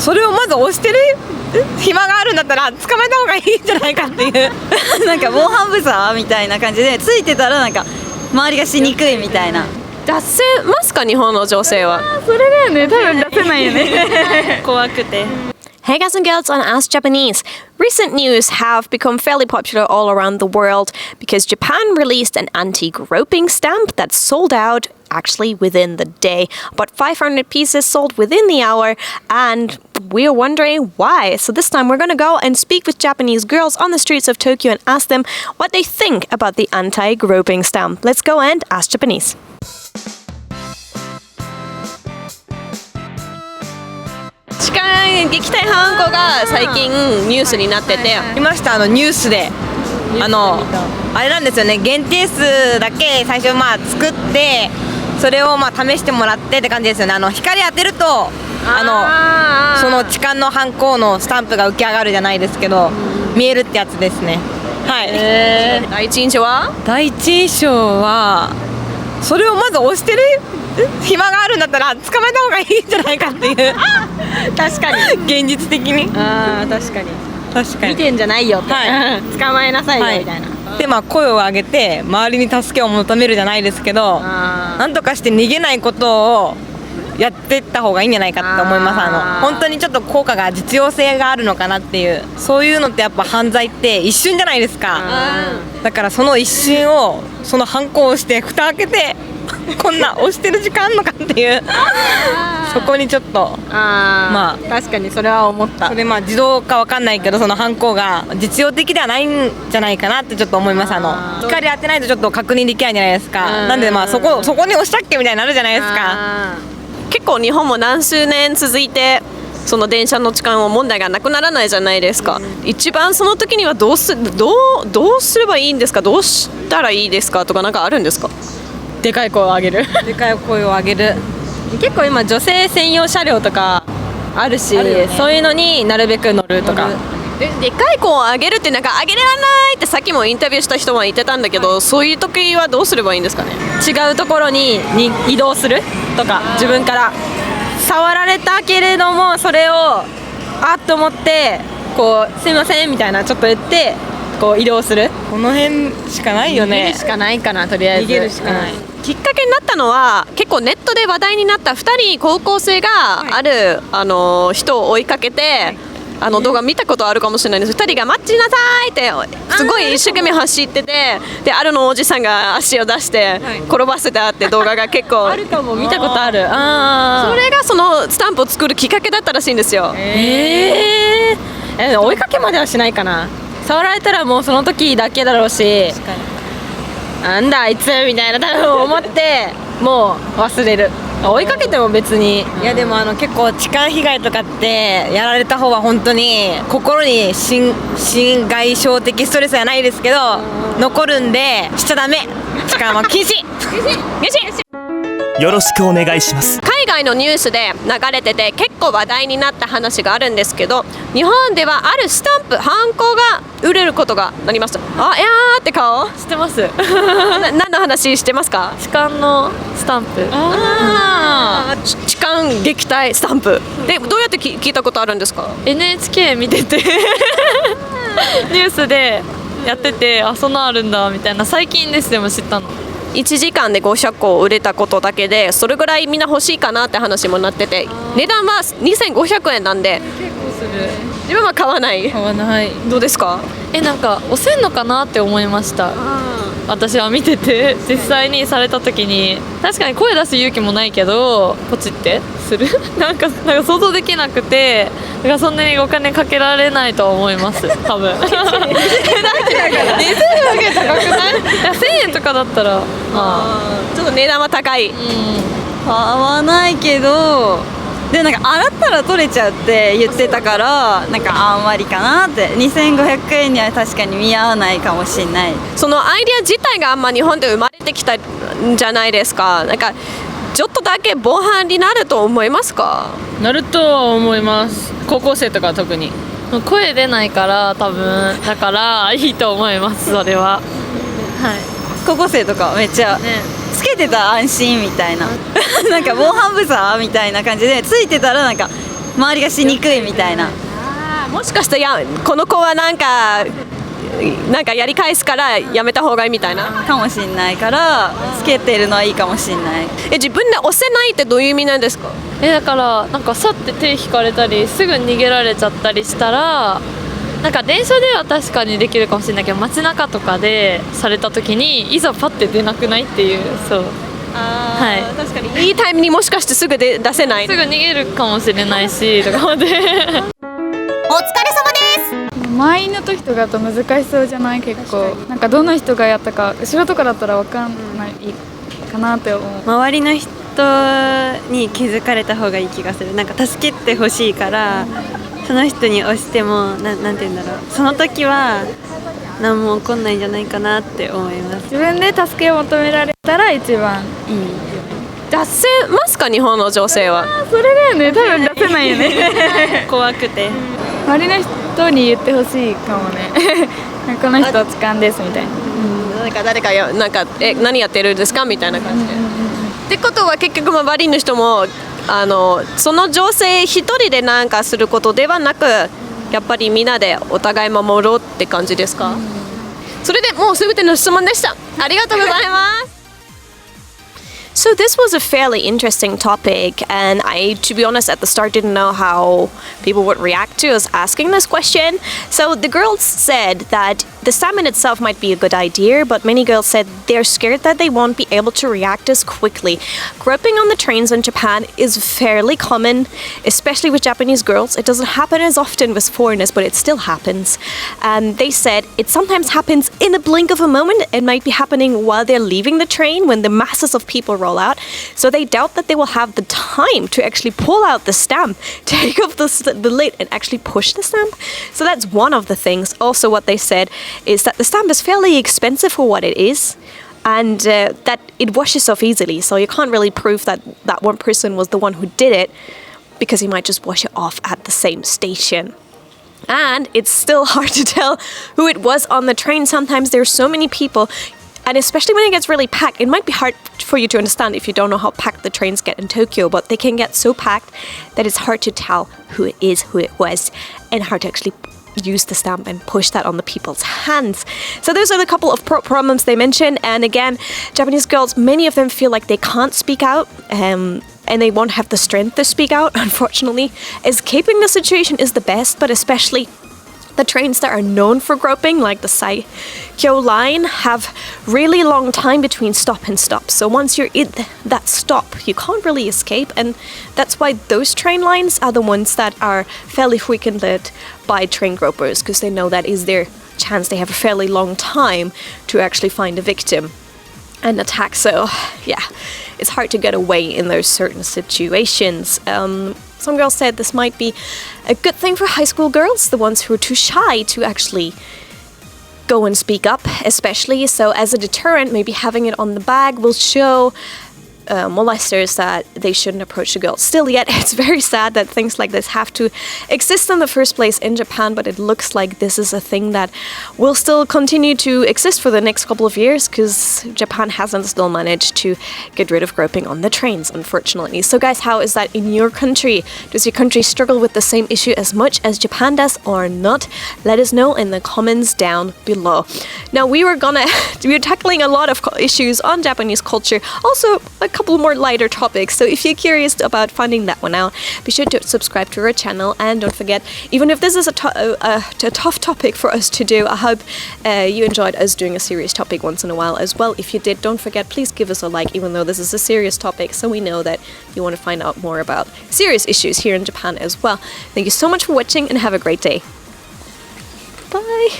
それをまず押してる暇があるんだったら捕まえた方がいいんじゃないかっていうなんか防犯ブザーみたいな感じでついてたらなんか周りがしにくいみたいな。出せますか日本の女性は。それだよね、多分出せないよね怖くて。Hey guys and girls on Ask Japanese. Recent news have become fairly popular all around the world because Japan released an anti-groping stamp that sold out actually within the day. About 500 pieces sold within the hour, and we're wondering why. So this time we're going to go and speak with Japanese girls on the streets of Tokyo and ask them what they think about the anti-groping stamp. Let's go and ask Japanese. 痴漢撃退犯行が最近ニュースになってて、いましたニュースであれなんですよね、限定数だけ最初作ってそれを試してもらってって感じですよね。光当てるとその痴漢の犯行のスタンプが浮き上がるじゃないですけど、見えるってやつですね。はい。第一印象は？第一印象はそれをまず押してる暇があるんだったら捕まえた方がいいんじゃないかっていう確かに現実的に確かに見てんじゃないよって、はい、捕まえなさいよみたいな、はい、で声を上げて周りに助けを求めるじゃないですけど、なんとかして逃げないことをやっていった方がいいんじゃないかって思います。本当にちょっと効果が実用性があるのかなっていう、そういうのってやっぱ犯罪って一瞬じゃないですか。だからその一瞬をその犯行をして蓋開けてこんな押してる時間あんのかっていうそこにちょっと確かにそれは思った。それ自動かわかんないけどその犯行が実用的ではないんじゃないかなってちょっと思います。光当てないとちょっと確認できないじゃないですか。なんでそこに押したっけみたいになるじゃないですか。結構日本も何数年続いてその電車の痴漢問題がなくならないじゃないですか。一番その時にはどうすればいいんですか、どうしたらいいですかとかなんかあるんですか？でかい声を上げるでかい声を上げる。結構今女性専用車両とかあるし、そういうのになるべく乗るとか。でかい声を上げるってなんか上げられないってさっきもインタビューした人は言ってたんだけど、そういう時はどうすればいいんですかね？違うところに移動するとか、自分から触られたけれどもそれをあっと思ってすいませんみたいなちょっと言って移動する。この辺しかないよね。逃げるしかないかな、とりあえず逃げるしかない、きっかけになったのは結構ネットで話題になった2人高校生がある、人を追いかけて動画見たことあるかもしれないんです。2人が待ちなさいってすごい一生懸命走ってて、であるのおじさんが足を出して転ばせたって動画が結構あるかも、見たことある。それがそのスタンプを作るきっかけだったらしいんですよ。追いかけまではしないかな。触られたらもうその時だけだろうし、なんだあいつみたいな多分思ってもう忘れる。追いかけても別に。いやでも結構痴漢被害とかってやられた方は本当に心に心外傷的ストレスじゃないですけど残るんでしちゃダメ。痴漢は禁止よろしくお願いします。海外のニュースで流れてて結構話題になった話があるんですけど、日本ではあるスタンプハンコが売れることがなりました。いやーって顔知ってます何の話してますか？痴漢のスタンプ。痴漢撃退スタンプでどうやって聞いたことあるんですか？ NHK 見ててニュースでやってて、そんなあるんだみたいな。最近です。でも知ったの1時間で500個売れたことだけでそれぐらいみんな欲しいかなって話もなってて、値段は2500円なんで結構する。自分は買わない。どうですか？なんか押せんのかなって思いました。私は見てて実際にされた時に確かに声出す勇気もないけどポチってするなんか想像できなくて、だからそんなにお金かけられないと思います多分。2000円高くない？いや1000円とかだったらちょっと値段は高い。買わないけどでなんか洗ったら取れちゃうって言ってたからなんかあんまりかなって。2500円には確かに見合わないかもしれない。そのアイデア自体があんま日本で生まれてきたんじゃないですか。なんかちょっとだけ防犯になると思いますか？なるとは思います。高校生とか特に声出ないから多分だからいいと思いますそれは。高校生とかめっちゃつけてたら安心みたいななんか防犯ブザーみたいな感じでついてたらなんか周りがしにくいみたいな。もしかしてこの子はなんかやり返すからやめた方がいいみたいなかもしんないからつけてるのはいいかもしんない。自分で押せないってどういう意味なんですか？だからなんかさって手引かれたりすぐ逃げられちゃったりしたら、なんか電車では確かにできるかもしれないけど、街中とかでされた時にいざパッて出なくないっていう。そうはい、確かにいいタイムにもしかしてすぐ出せない、すぐ逃げるかもしれないしとかでお疲れ様です。満員の時とかだと難しそうじゃない？結構なんかどの人がやったか後ろとかだったら分かんないかなって思う。周りの人に気づかれた方がいい気がする。なんか助けてほしいからその人に押してもなんて言うんだろう、その時は何も起こんないんじゃないかなって思います。自分で助けを求められたら一番いい。出せますか日本の女性は？それだよね、多分出せないよね怖くて周りの人に言ってほしいかもねこの人痴漢ですみたいな、なんか誰か何やってるんですかみたいな感じで、ってことは結局周りの人もその女性一人でなんかすることではなく、やっぱりみんなでお互い守ろうって感じですか？それでもう全ての質問でした。ありがとうございます。So this was a fairly interesting topic, and I, to be honest, at the start didn't know how people would react to us asking this question. So the girls said that the stamp in itself might be a good idea, but many girls said they're scared that they won't be able to react as quickly. Groping on the trains in Japan is fairly common, especially with Japanese girls. It doesn't happen as often with foreigners, but it still happens. They said it sometimes happens in a blink of a moment. It might be happening while they're leaving the train when the masses of people roll out. So they doubt that they will have the time to actually pull out the stamp, take off the lid and actually push the stamp. So that's one of the things. Also what they said is that the stamp is fairly expensive for what it is, and that it washes off easily. So you can't really prove that that one person was the one who did it, because he might just wash it off at the same station. And it's still hard to tell who it was on the train. Sometimes there's so many people, and especially when it gets really packed, it might be hard for you to understand if you don't know how packed the trains get in Tokyo, but they can get so packed that it's hard to tell who it was, and hard to actually use the stamp and push that on the people's hands. So those are the couple of problems they mentioned. And again, Japanese girls, many of them feel like they can't speak out, and they won't have the strength to speak out, unfortunately. Escaping the situation is the best, but especially the trains that are known for groping, like the Saikyo line, have really long time between stop and stop. So once you're in that stop, you can't really escape, and that's why those train lines are the ones that are fairly frequented by train gropers, because they know that is their chance. They have a fairly long time to actually find a victim and attack. So yeah, it's hard to get away in those certain situations. Some girls said this might be a good thing for high school girls, the ones who are too shy to actually go and speak up, especially. So as a deterrent, maybe having it on the bag will show molesters that they shouldn't approach the girls. Still yet, it's very sad that things like this have to exist in the first place in Japan, but it looks like this is a thing that will still continue to exist for the next couple of years, because Japan hasn't still managed to get rid of groping on the trains, unfortunately. So guys, how is that in your country? Does your country struggle with the same issue as much as Japan does or not? Let us know in the comments down below. Now, we were tackling a lot of issues on Japanese culture, also a couple more lighter topics, so if you're curious about finding that one out, be sure to subscribe to our channel. And don't forget, even if this is a tough topic for us to do, I hope you enjoyed us doing a serious topic once in a while as well. If you did, don't forget, please give us a like, even though this is a serious topic, so we know that you want to find out more about serious issues here in Japan as well. Thank you so much for watching, and have a great day. Bye.